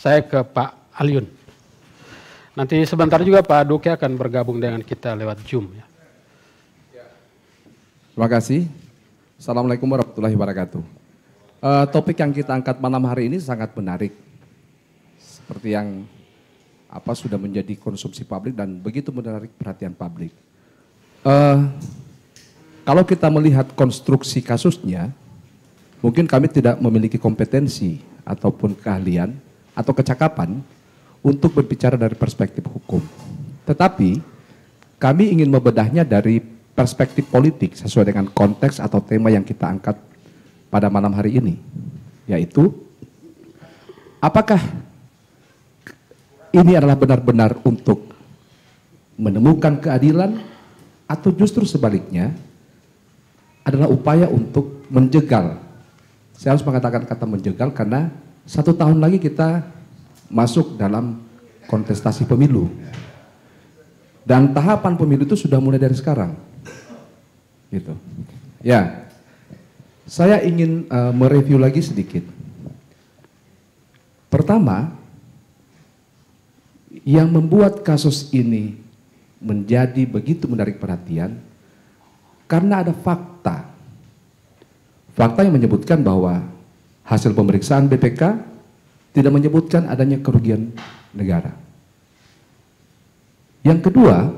saya ke Pak Aliun. Nanti sebentar juga Pak Duki akan bergabung dengan kita lewat Zoom. Ya. Terima kasih. Assalamualaikum warahmatullahi wabarakatuh. Topik yang kita angkat malam hari ini sangat menarik. Seperti yang sudah menjadi konsumsi publik dan begitu menarik perhatian publik. Kalau kita melihat konstruksi kasusnya, mungkin kami tidak memiliki kompetensi ataupun keahlian atau kecakapan untuk berbicara dari perspektif hukum. Tetapi kami ingin membedahnya dari perspektif politik sesuai dengan konteks atau tema yang kita angkat pada malam hari ini. Yaitu, apakah ini adalah benar-benar untuk menemukan keadilan atau justru sebaliknya adalah upaya untuk menjegal. Saya harus mengatakan kata menjegal karena 1 tahun lagi kita masuk dalam kontestasi pemilu. Dan tahapan pemilu itu sudah mulai dari sekarang. Gitu. Ya, saya ingin mereview lagi sedikit. Pertama, yang membuat kasus ini menjadi begitu menarik perhatian karena ada fakta. Fakta yang menyebutkan bahwa hasil pemeriksaan BPK tidak menyebutkan adanya kerugian negara. Yang kedua,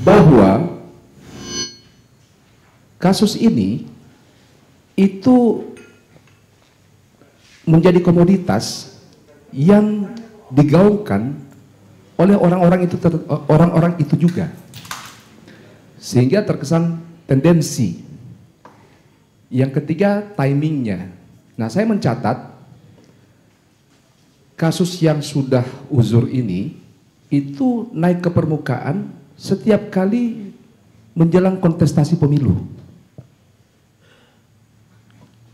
bahwa kasus ini itu menjadi komoditas yang digaungkan oleh orang-orang itu juga, sehingga terkesan tendensi. Yang ketiga, timingnya. Nah, saya mencatat kasus yang sudah uzur ini itu naik ke permukaan setiap kali menjelang kontestasi pemilu.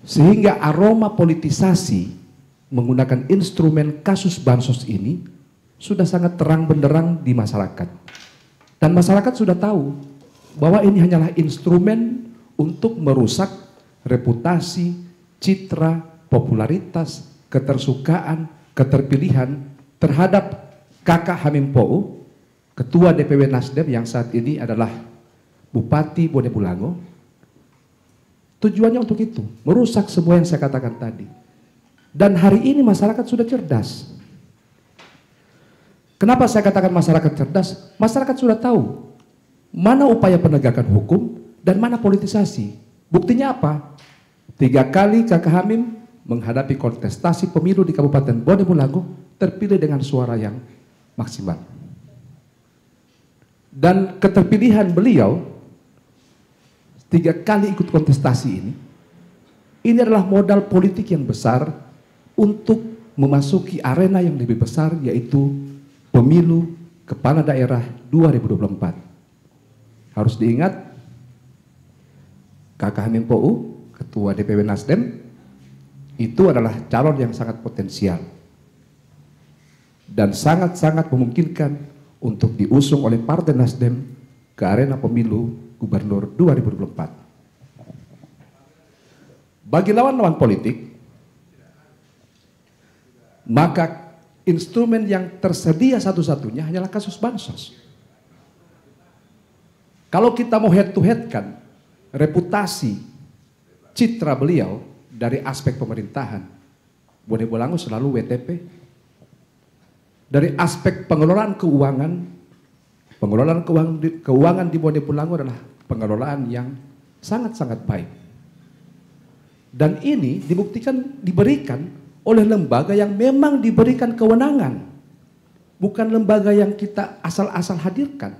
Sehingga aroma politisasi menggunakan instrumen kasus bansos ini sudah sangat terang benderang di masyarakat. Dan masyarakat sudah tahu bahwa ini hanyalah instrumen untuk merusak reputasi, citra, popularitas, ketersukaan, keterpilihan terhadap Kakak Hamim Pou, Ketua DPW Nasdem yang saat ini adalah Bupati Bone Bolango. Tujuannya untuk itu, merusak semua yang saya katakan tadi. Dan hari ini masyarakat sudah cerdas. Kenapa saya katakan masyarakat cerdas? Masyarakat sudah tahu mana upaya penegakan hukum dan mana politisasi. Buktinya apa? 3 kali Kakak Hamim menghadapi kontestasi pemilu di Kabupaten Bone Bolango terpilih dengan suara yang maksimal. Dan keterpilihan beliau 3 kali ikut kontestasi ini adalah modal politik yang besar untuk memasuki arena yang lebih besar, yaitu pemilu kepala daerah 2024. Harus diingat, Kakak Hamim Pou, Ketua DPW Nasdem, itu adalah calon yang sangat potensial dan sangat-sangat memungkinkan untuk diusung oleh Partai Nasdem ke arena pemilu Gubernur 2024. Bagi lawan-lawan politik, maka instrumen yang tersedia satu-satunya hanyalah kasus bansos. Kalau kita mau head to head kan reputasi, citra beliau dari aspek pemerintahan, Bone Bolango selalu WTP. Dari aspek pengelolaan keuangan di Bone Bolango adalah pengelolaan yang sangat-sangat baik. Dan ini diberikan oleh lembaga yang memang diberikan kewenangan. Bukan lembaga yang kita asal-asal hadirkan.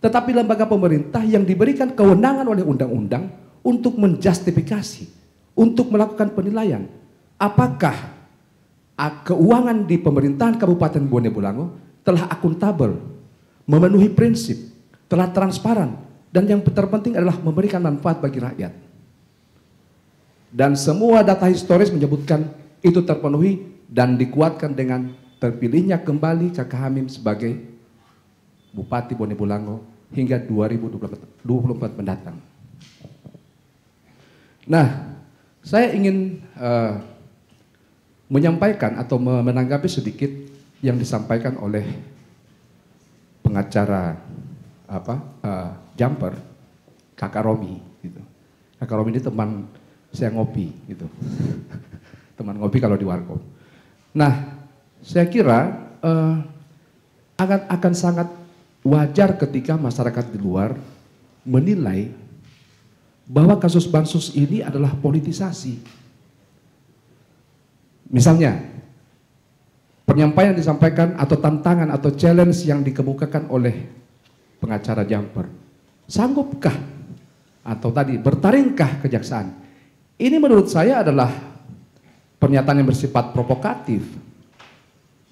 Tetapi lembaga pemerintah yang diberikan kewenangan oleh undang-undang untuk menjustifikasi, untuk melakukan penilaian. Apakah keuangan di pemerintahan Kabupaten Bone Bolango telah akuntabel, memenuhi prinsip, telah transparan, dan yang terpenting adalah memberikan manfaat bagi rakyat. Dan semua data historis menyebutkan itu terpenuhi dan dikuatkan dengan terpilihnya kembali Kakak Hamim sebagai Bupati Bone Bolango hingga 2024 mendatang. Nah, saya ingin menyampaikan atau menanggapi sedikit yang disampaikan oleh pengacara Jumper, Kakak Romi gitu. Kakak Romi ini teman saya ngopi gitu. Teman ngopi kalau di warkop. Nah, saya kira akan sangat wajar ketika masyarakat di luar menilai bahwa kasus bansos ini adalah politisasi. Misalnya, penyampaian yang disampaikan atau tantangan atau challenge yang dikemukakan oleh pengacara Jumper, sanggupkah atau tadi bertaringkah kejaksaan? Ini menurut saya adalah pernyataan yang bersifat provokatif.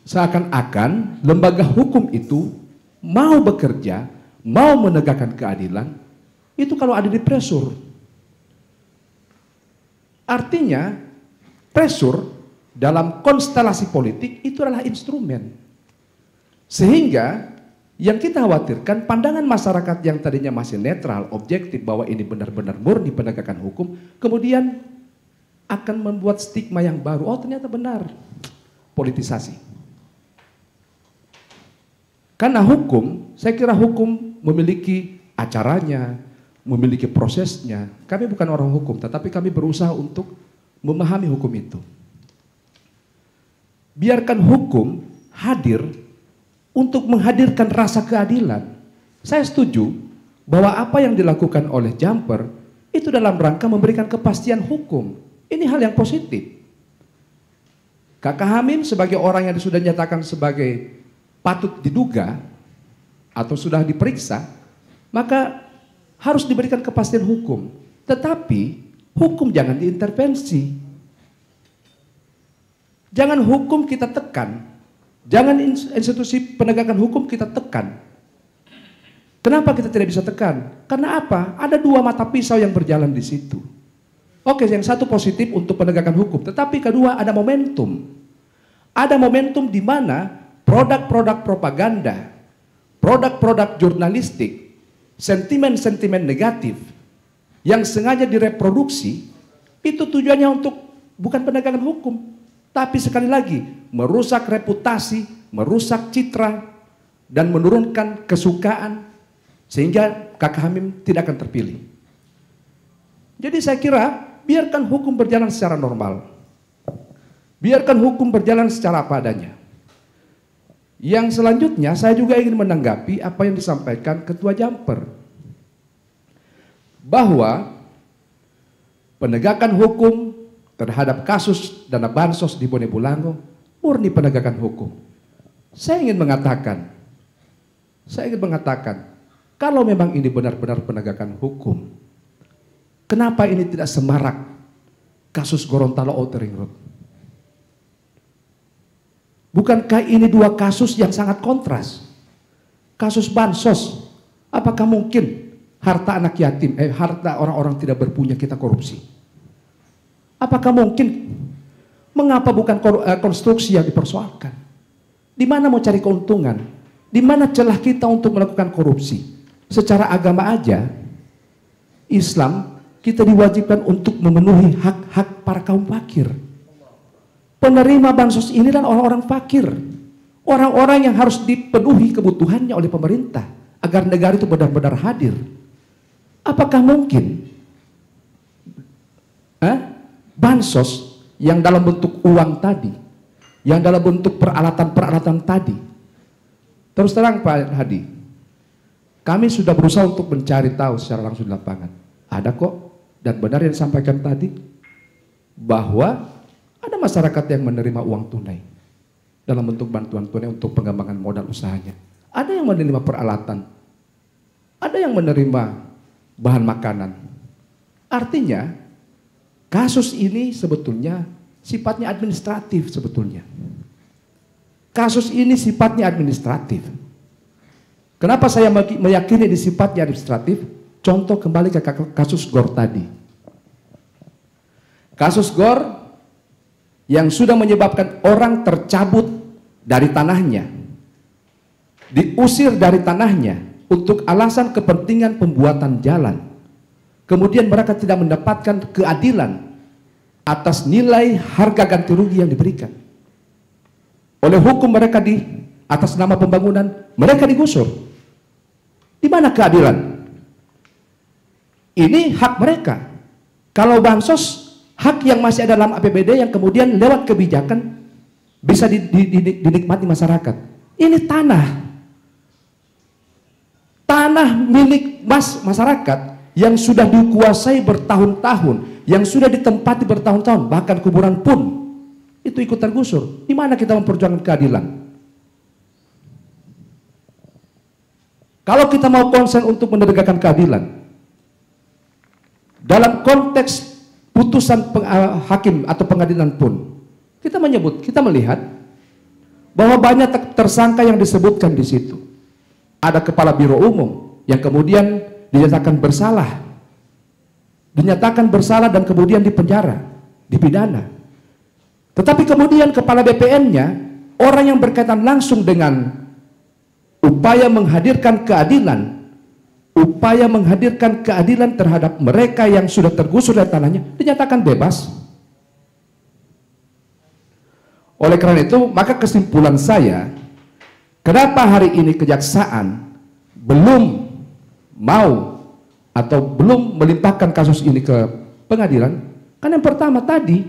Seakan-akan lembaga hukum itu mau bekerja, mau menegakkan keadilan, itu kalau ada di pressure. Artinya, pressure dalam konstelasi politik itu adalah instrumen. Sehingga yang kita khawatirkan pandangan masyarakat yang tadinya masih netral, objektif bahwa ini benar-benar murni penegakan hukum, kemudian akan membuat stigma yang baru. Oh, ternyata benar, politisasi. Karena hukum, saya kira hukum memiliki acaranya, memiliki prosesnya. Kami bukan orang hukum, tetapi kami berusaha untuk memahami hukum itu. Biarkan hukum hadir untuk menghadirkan rasa keadilan. Saya setuju bahwa apa yang dilakukan oleh Jumper itu dalam rangka memberikan kepastian hukum. Ini hal yang positif. Kakak Hamim sebagai orang yang sudah dinyatakan sebagai patut diduga atau sudah diperiksa, maka harus diberikan kepastian hukum. Tetapi hukum jangan diintervensi. Jangan hukum kita tekan, jangan institusi penegakan hukum kita tekan. Kenapa kita tidak bisa tekan? Karena apa? Ada dua mata pisau yang berjalan di situ. Oke, yang satu positif untuk penegakan hukum, tetapi kedua ada momentum. Ada momentum di mana produk-produk propaganda, produk-produk jurnalistik, sentimen-sentimen negatif yang sengaja direproduksi, itu tujuannya untuk bukan penegakan hukum, tapi sekali lagi merusak reputasi, merusak citra, dan menurunkan kesukaan sehingga Kakak Hamim tidak akan terpilih. Jadi saya kira biarkan hukum berjalan secara normal, biarkan hukum berjalan secara apa adanya. Yang selanjutnya saya juga ingin menanggapi apa yang disampaikan Ketua Jumper, bahwa penegakan hukum terhadap kasus dana bansos di Bone Bolango murni penegakan hukum. Saya ingin mengatakan, kalau memang ini benar-benar penegakan hukum, kenapa ini tidak semarak kasus Gorontalo Outer Ring Road? Bukankah ini dua kasus yang sangat kontras? Kasus bansos, apakah mungkin harta anak yatim, harta orang-orang tidak berpunya kita korupsi? Apakah mungkin? Mengapa bukan konstruksi yang dipersoalkan? Di mana mau cari keuntungan? Di mana celah kita untuk melakukan korupsi? Secara agama aja, Islam kita diwajibkan untuk memenuhi hak-hak para kaum fakir. Penerima bansos ini adalah orang-orang fakir, orang-orang yang harus dipenuhi kebutuhannya oleh pemerintah agar negara itu benar-benar hadir. Apakah mungkin bansos yang dalam bentuk uang tadi, yang dalam bentuk peralatan-peralatan tadi? Terus terang Pak Hadi, kami sudah berusaha untuk mencari tahu secara langsung di lapangan. Ada kok, dan benar yang disampaikan tadi, bahwa ada masyarakat yang menerima uang tunai dalam bentuk bantuan tunai untuk pengembangan modal usahanya. Ada yang menerima peralatan, ada yang menerima bahan makanan. Artinya kasus ini sebetulnya sifatnya administratif sebetulnya. Kasus ini sifatnya administratif. Kenapa saya meyakini ini sifatnya administratif? Contoh kembali ke kasus GOR tadi. Kasus GOR yang sudah menyebabkan orang tercabut dari tanahnya, diusir dari tanahnya untuk alasan kepentingan pembuatan jalan. Kemudian mereka tidak mendapatkan keadilan atas nilai harga ganti rugi yang diberikan. Oleh hukum mereka di atas nama pembangunan, mereka digusur. Di mana keadilan? Ini hak mereka. Kalau bansos, hak yang masih ada dalam APBD yang kemudian lewat kebijakan bisa dinikmati masyarakat. Ini tanah milik masyarakat yang sudah dikuasai bertahun-tahun, yang sudah ditempati bertahun-tahun, bahkan kuburan pun itu ikut tergusur. Di mana kita memperjuangkan keadilan? Kalau kita mau konsen untuk menegakkan keadilan, dalam konteks putusan hakim atau pengadilan pun, kita melihat bahwa banyak tersangka yang disebutkan di situ. Ada kepala biro umum yang kemudian dinyatakan bersalah dan kemudian dipenjara, dipidana. Tetapi kemudian kepala BPN-nya, orang yang berkaitan langsung dengan upaya menghadirkan keadilan terhadap mereka yang sudah tergusur dari tanahnya, dinyatakan bebas. Oleh karena itu, maka kesimpulan saya, kenapa hari ini kejaksaan belum mau atau belum melimpahkan kasus ini ke pengadilan? Karena yang pertama tadi,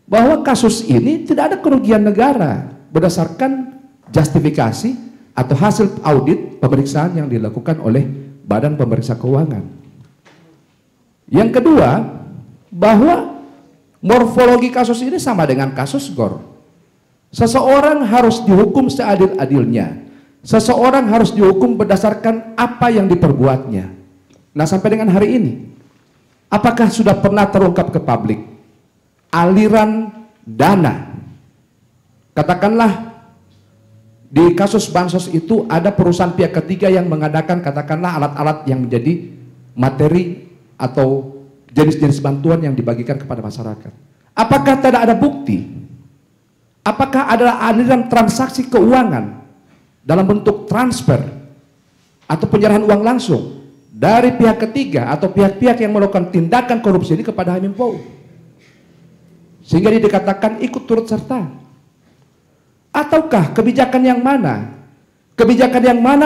bahwa kasus ini tidak ada kerugian negara berdasarkan justifikasi atau hasil audit pemeriksaan yang dilakukan oleh Badan Pemeriksa Keuangan. Yang kedua, bahwa morfologi kasus ini sama dengan kasus GOR. Seseorang harus dihukum seadil-adilnya. Seseorang harus dihukum berdasarkan apa yang diperbuatnya. Nah, sampai dengan hari ini, apakah sudah pernah terungkap ke publik aliran dana? Katakanlah di kasus bansos itu ada perusahaan pihak ketiga yang mengadakan katakanlah alat-alat yang menjadi materi atau jenis-jenis bantuan yang dibagikan kepada masyarakat. Apakah tidak ada bukti? Apakah ada aliran transaksi keuangan dalam bentuk transfer atau penyerahan uang langsung dari pihak ketiga atau pihak-pihak yang melakukan tindakan korupsi ini kepada Haminpol, sehingga dia dikatakan ikut turut serta? Ataukah kebijakan yang mana? Kebijakan yang mana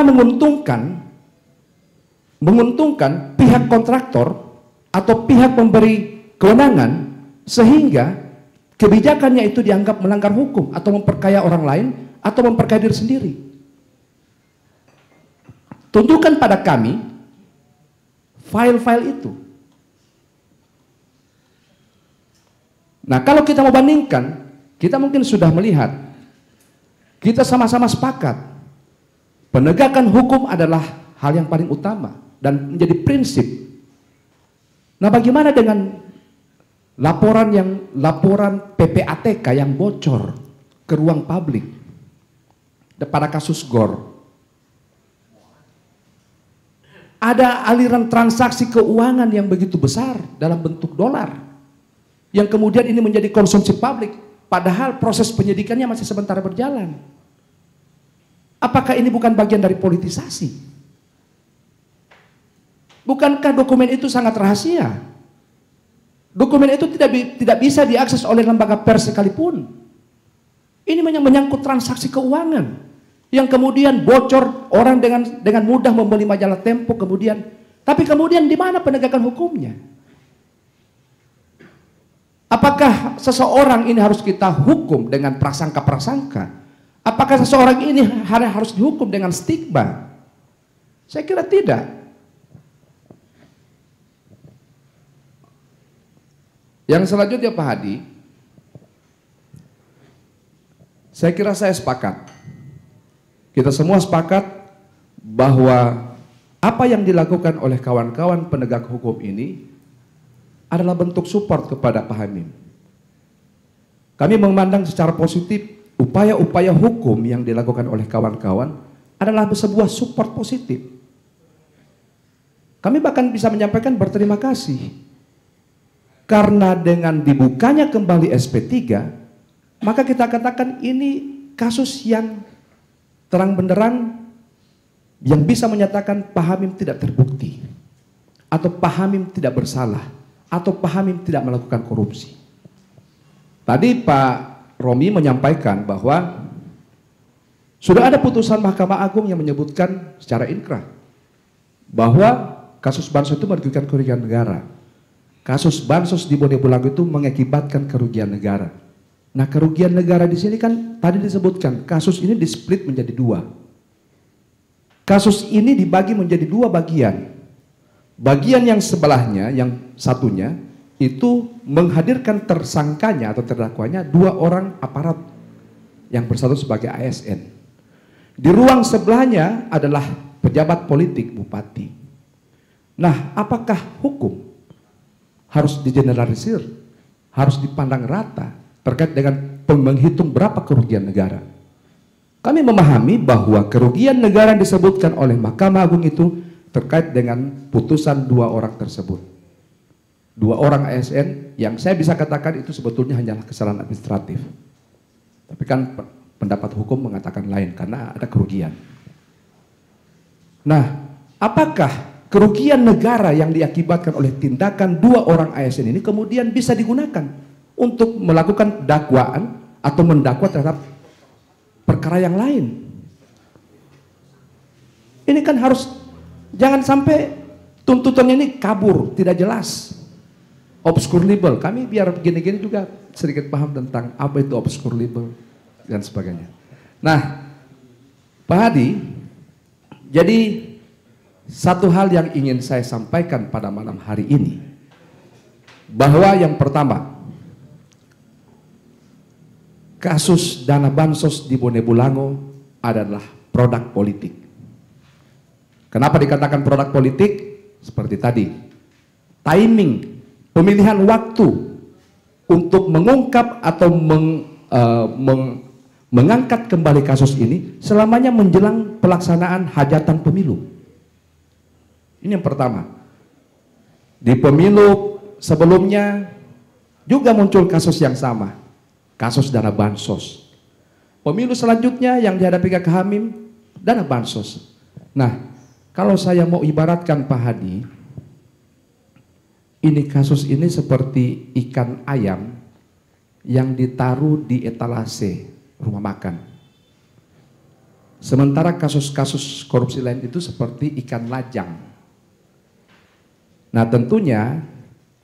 menguntungkan pihak kontraktor atau pihak pemberi kewenangan, sehingga kebijakannya itu dianggap melanggar hukum atau memperkaya orang lain atau memperkaya diri sendiri. Tunjukkan pada kami file-file itu. Nah, kalau kita mau bandingkan, kita mungkin sudah melihat, kita sama-sama sepakat penegakan hukum adalah hal yang paling utama dan menjadi prinsip. Nah, bagaimana dengan laporan PPATK yang bocor ke ruang publik pada kasus GOR? Ada aliran transaksi keuangan yang begitu besar dalam bentuk dolar, yang kemudian ini menjadi konsumsi publik, padahal proses penyidikannya masih sementara berjalan. Apakah ini bukan bagian dari politisasi? Bukankah dokumen itu sangat rahasia? Dokumen itu tidak bisa diakses oleh lembaga pers sekalipun. Ini menyangkut transaksi keuangan yang kemudian bocor, orang dengan mudah membeli majalah Tempo kemudian. Tapi kemudian di mana penegakan hukumnya? Apakah seseorang ini harus kita hukum dengan prasangka-prasangka? Apakah seseorang ini harus dihukum dengan stigma? Saya kira tidak. Yang selanjutnya Pak Hadi, saya kira saya sepakat. Kita semua sepakat bahwa apa yang dilakukan oleh kawan-kawan penegak hukum ini adalah bentuk support kepada Pak Hamim. Kami memandang secara positif upaya-upaya hukum yang dilakukan oleh kawan-kawan adalah sebuah support positif. Kami bahkan bisa menyampaikan berterima kasih. Karena dengan dibukanya kembali SP3, maka kita katakan ini kasus yang terang benderang yang bisa menyatakan Pak Hamim tidak terbukti, atau Pak Hamim tidak bersalah, atau Pak Hamim tidak melakukan korupsi. Tadi Pak Romi menyampaikan bahwa sudah ada putusan Mahkamah Agung yang menyebutkan secara inkrah bahwa kasus bansos itu merugikan kerugian negara. Kasus bansos di Bone Bolango itu mengakibatkan kerugian negara. Nah, kerugian negara di sini kan tadi disebutkan kasus ini di-split menjadi dua. Kasus ini dibagi menjadi dua bagian. Bagian yang sebelahnya, yang satunya itu menghadirkan tersangkanya atau terdakwanya dua orang aparat yang bersatu sebagai ASN. Di ruang sebelahnya adalah pejabat politik bupati. Nah, apakah hukum harus digeneralisir, harus dipandang rata terkait dengan menghitung berapa kerugian negara? Kami memahami bahwa kerugian negara yang disebutkan oleh Mahkamah Agung itu terkait dengan putusan dua orang tersebut. Dua orang ASN yang saya bisa katakan itu sebetulnya hanyalah kesalahan administratif. Tapi kan pendapat hukum mengatakan lain karena ada kerugian. Nah, apakah kerugian negara yang diakibatkan oleh tindakan dua orang ASN ini kemudian bisa digunakan untuk melakukan dakwaan atau mendakwa terhadap perkara yang lain? Ini kan harus, jangan sampai tuntutannya ini kabur, tidak jelas, obscure libel. Kami biar begini-gini juga sedikit paham tentang apa itu obscure libel dan sebagainya. Nah, Pak Hadi, jadi satu hal yang ingin saya sampaikan pada malam hari ini, bahwa yang pertama, kasus dana bansos di Bone Bolango adalah produk politik. Kenapa dikatakan produk politik? Seperti tadi, timing, pemilihan waktu untuk mengungkap atau mengangkat kembali kasus ini selamanya menjelang pelaksanaan hajatan pemilu. Ini yang pertama. Di pemilu sebelumnya juga muncul kasus yang sama, kasus dana bansos. Pemilu selanjutnya yang dihadapi Kak Hamim, dana bansos. Nah, kalau saya mau ibaratkan Pak Hadi, ini kasus ini seperti ikan ayam yang ditaruh di etalase rumah makan. Sementara kasus-kasus korupsi lain itu seperti ikan lajang. Nah, tentunya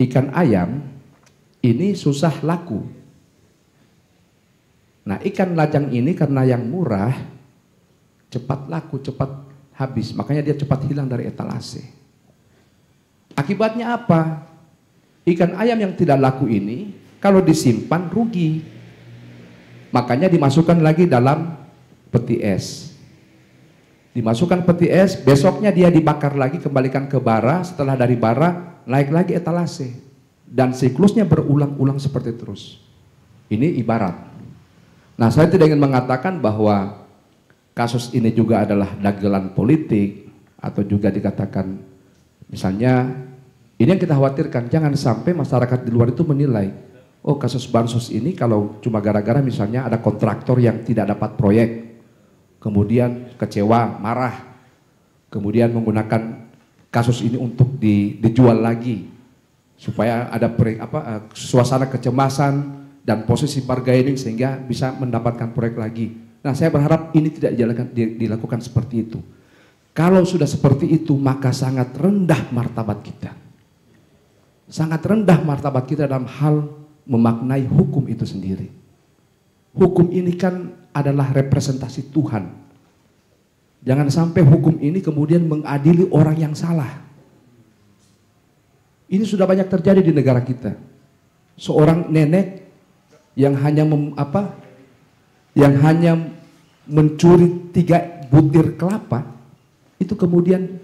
ikan ayam ini susah laku. Nah, ikan lajang ini karena yang murah, cepat laku, cepat habis. Makanya dia cepat hilang dari etalase. Akibatnya apa? Ikan ayam yang tidak laku ini kalau disimpan rugi. Makanya dimasukkan lagi dalam peti es. Dimasukkan peti es, besoknya dia dibakar lagi, kembalikan ke bara, setelah dari bara naik lagi etalase. Dan siklusnya berulang-ulang seperti terus. Ini ibarat. Nah, saya tidak ingin mengatakan bahwa kasus ini juga adalah dagelan politik atau juga dikatakan misalnya ini yang kita khawatirkan, jangan sampai masyarakat di luar itu menilai, oh kasus bansos ini kalau cuma gara-gara misalnya ada kontraktor yang tidak dapat proyek, kemudian kecewa, marah, kemudian menggunakan kasus ini untuk dijual lagi supaya ada suasana kecemasan dan posisi bargaining sehingga bisa mendapatkan proyek lagi. Nah, saya berharap ini tidak dilakukan seperti itu. Kalau sudah seperti itu, maka sangat rendah martabat kita. Sangat rendah martabat kita dalam hal memaknai hukum itu sendiri. Hukum ini kan adalah representasi Tuhan. Jangan sampai hukum ini kemudian mengadili orang yang salah. Ini sudah banyak terjadi di negara kita. Seorang nenek yang hanya mencuri 3 butir kelapa itu kemudian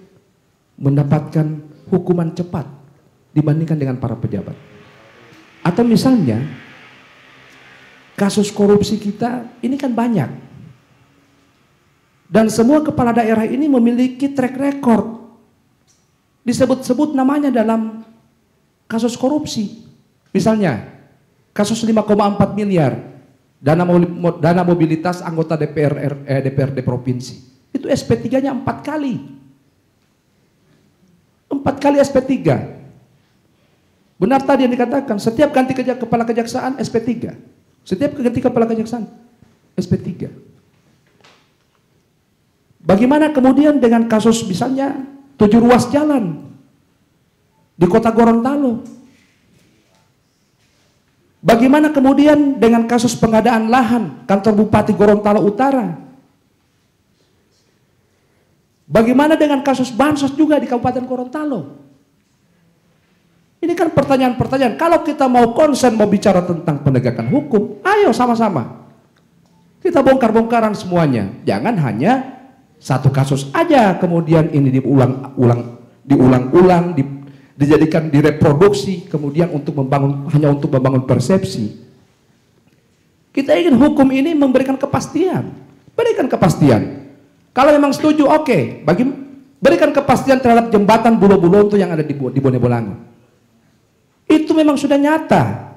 mendapatkan hukuman cepat dibandingkan dengan para pejabat. Atau misalnya kasus korupsi kita ini kan banyak. Dan semua kepala daerah ini memiliki track record. Disebut-sebut namanya dalam kasus korupsi. Misalnya kasus 5,4 miliar dana mobilitas anggota DPRD provinsi. Itu SP3-nya 4 kali. 4 kali SP3. Benar tadi yang dikatakan, setiap ganti kepala kejaksaan SP3. Setiap ganti kepala kejaksaan SP3. Bagaimana kemudian dengan kasus misalnya 7 ruas jalan di kota Gorontalo? Bagaimana kemudian dengan kasus pengadaan lahan kantor Bupati Gorontalo Utara? Bagaimana dengan kasus bansos juga di Kabupaten Gorontalo? Ini kan pertanyaan-pertanyaan. Kalau kita mau konsen mau bicara tentang penegakan hukum, ayo sama-sama. Kita bongkar-bongkaran semuanya. Jangan hanya satu kasus aja kemudian ini diulang-ulang, dijadikan direproduksi kemudian hanya untuk membangun persepsi. Kita ingin hukum ini memberikan kepastian. Berikan kepastian. Kalau memang setuju, oke. Berikan kepastian terhadap jembatan Bulo-Bulo itu yang ada di Bone Bolango. Itu memang sudah nyata.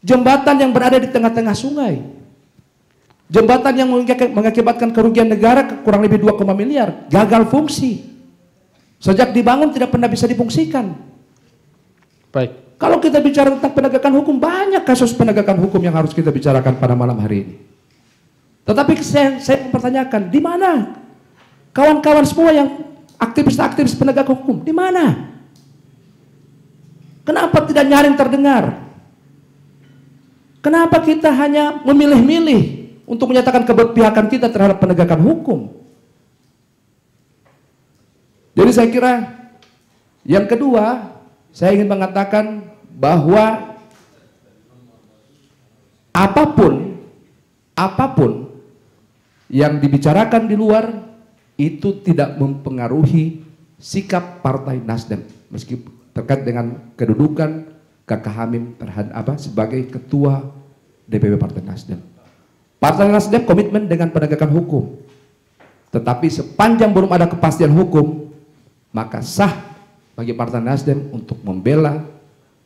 Jembatan yang berada di tengah-tengah sungai. Jembatan yang mengakibatkan kerugian negara kurang lebih 2, miliar. Gagal fungsi. Sejak dibangun tidak pernah bisa difungsikan. Baik. Kalau kita bicara tentang penegakan hukum, banyak kasus penegakan hukum yang harus kita bicarakan pada malam hari ini. Tetapi saya mempertanyakan, di mana kawan-kawan semua yang aktivis-aktivis penegak hukum? Di mana? Kenapa tidak nyaring terdengar? Kenapa kita hanya memilih-milih untuk menyatakan keberpihakan kita terhadap penegakan hukum? Jadi saya kira yang kedua, saya ingin mengatakan bahwa apapun yang dibicarakan di luar itu tidak mempengaruhi sikap Partai Nasdem meskipun terkait dengan kedudukan Kakak Hamim sebagai ketua DPP Partai Nasdem. Partai Nasdem komitmen dengan penegakan hukum. Tetapi sepanjang belum ada kepastian hukum, maka sah bagi Partai Nasdem untuk membela,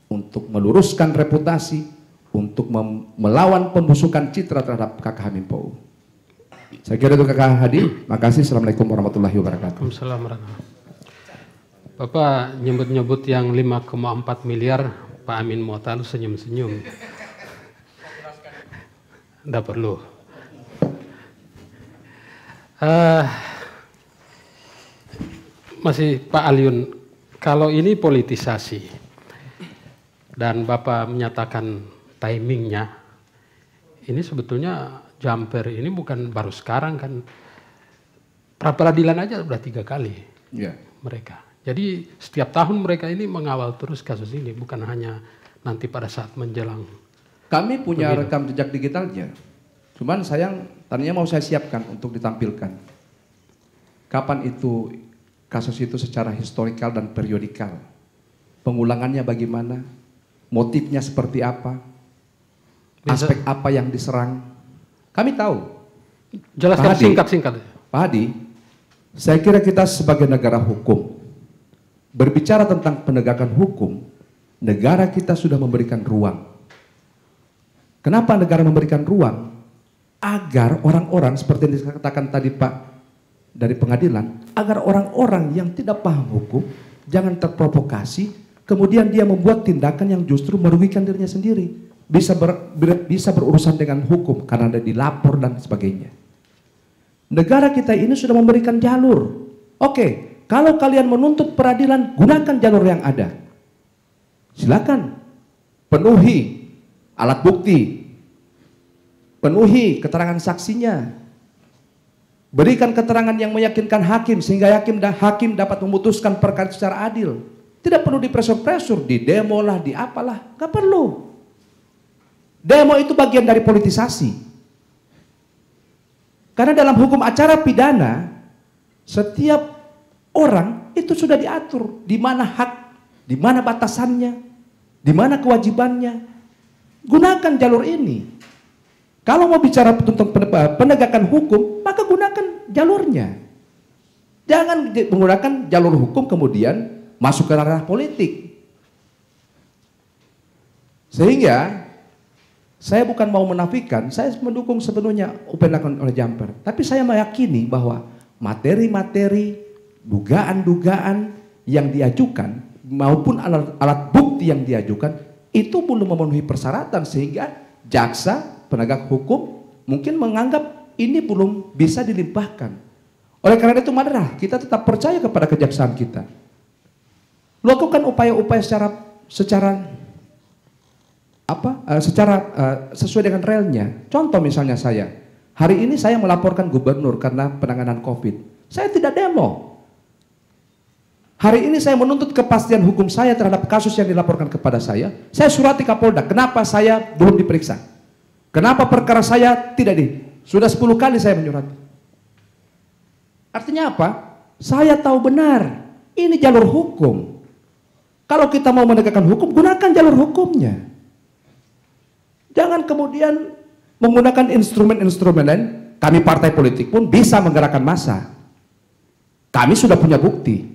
untuk meluruskan reputasi, untuk melawan pembusukan citra terhadap Kakak Hamim POU. Saya kira itu Kakak Hadi. Makasih. Assalamualaikum warahmatullahi wabarakatuh. Waalaikumsalam warahmatullahi. Bapak nyebut-nyebut yang 5,4 miliar, Pak Amin mau tahu senyum-senyum. Nggak perlu. Masih Pak Aliun, kalau ini politisasi dan Bapak menyatakan timingnya, ini sebetulnya jumper ini bukan baru sekarang kan, pra peradilan aja udah 3 kali mereka. Jadi setiap tahun mereka ini mengawal terus kasus ini, bukan hanya nanti pada saat menjelang. Kami punya rekam jejak digitalnya, cuman sayang tadinya mau saya siapkan untuk ditampilkan. Kapan itu kasus itu secara historikal dan periodikal, pengulangannya bagaimana, motifnya seperti apa, aspek apa yang diserang, kami tahu. Jelaskan singkat-singkat. Pak Hadi, saya kira kita sebagai negara hukum, berbicara tentang penegakan hukum, negara kita sudah memberikan ruang. Kenapa negara memberikan ruang? Agar orang-orang seperti yang dikatakan tadi Pak dari pengadilan, agar orang-orang yang tidak paham hukum jangan terprovokasi, kemudian dia membuat tindakan yang justru merugikan dirinya sendiri, bisa berurusan dengan hukum karena ada dilapor dan sebagainya. Negara kita ini sudah memberikan jalur. Oke. Kalau kalian menuntut peradilan, gunakan jalur yang ada. Silakan. Penuhi alat bukti. Penuhi keterangan saksinya. Berikan keterangan yang meyakinkan hakim sehingga hakim dapat memutuskan perkara secara adil. Tidak perlu dipresur-presur, di demo lah, di apalah, gak perlu. Demo itu bagian dari politisasi. Karena dalam hukum acara pidana, setiap orang itu sudah diatur di mana hak, di mana batasannya, di mana kewajibannya. Gunakan jalur ini. Kalau mau bicara tentang penegakan hukum, maka gunakan jalurnya. Jangan menggunakan jalur hukum kemudian masuk ke ranah politik. Sehingga saya bukan mau menafikan, saya mendukung sepenuhnya apa yang dilakukan oleh Jumper. Tapi saya meyakini bahwa materi-materi dugaan-dugaan yang diajukan maupun alat bukti yang diajukan itu belum memenuhi persyaratan, sehingga jaksa penegak hukum mungkin menganggap ini belum bisa dilimpahkan. Oleh karena itu marilah kita tetap percaya kepada kejaksaan kita. Lakukan upaya-upaya secara sesuai dengan relnya. Contoh misalnya hari ini saya melaporkan gubernur karena penanganan COVID. Saya tidak demo. Hari ini saya menuntut kepastian hukum saya terhadap kasus yang dilaporkan kepada saya. Saya surati Kapolda, kenapa saya belum diperiksa? Kenapa perkara saya tidak sudah 10 kali saya menyurat. Artinya apa? Saya tahu benar, ini jalur hukum. Kalau kita mau menegakkan hukum, gunakan jalur hukumnya. Jangan kemudian menggunakan instrumen-instrumen lain. Kami partai politik pun bisa menggerakkan massa. Kami sudah punya bukti.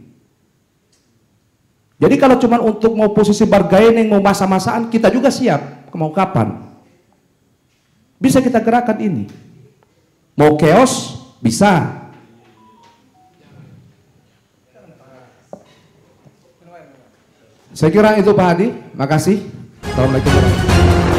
Jadi kalau cuma untuk mau posisi bargaining, mau masa-masaan, kita juga siap. Mau kapan? Bisa kita gerakan ini. Mau chaos? Bisa. Saya kira itu Pak Hadi. Makasih. Assalamualaikum warahmatullahi wabarakatuh.